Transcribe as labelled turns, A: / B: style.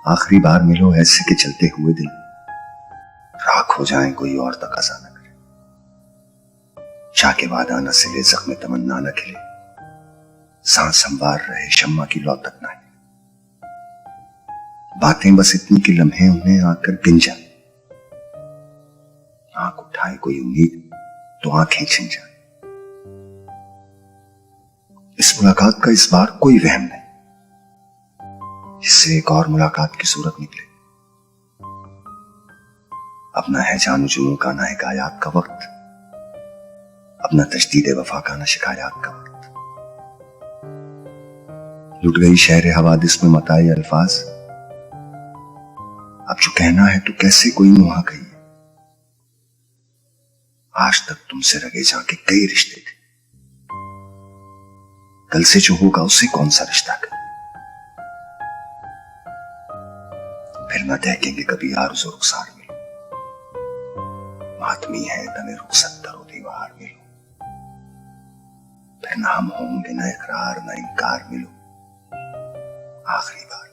A: आखिरी बार मिलो ऐसे के चलते हुए दिल राख हो जाए, कोई और तकाजा न करे। चाह के वादा न सिले, जख्म तमन्ना न खिले, सांस संवार रहे शम्मा की लौ तक ना हिले। बातें बस इतनी कि लम्हे उन्हें आकर गिन जाए, आंख उठाए कोई उम्मीद तो आंखें छिन जाए। इस मुलाकात का इस बार कोई वहम नहीं, इससे एक और मुलाकात की सूरत निकले। अपना है जानू जुनू का ना हिकायात का वक्त, अपना तजदीद वफा का ना शिकायत का वक्त। लुट गई शहर हवादिस में मताए अल्फाज, अब जो कहना है तो कैसे कोई मुहा कही। आज तक तुमसे रगे जाके कई रिश्ते थे, कल से जो होगा उससे कौन सा रिश्ता करे। फिर न देखेंगे कभी आरज़ो रुखसार मिलो, मातमी है तने रुखसत दरो दीवार मिलो। फिर ना हम होंगे न इकरार न इनकार मिलो, आखिरी बार।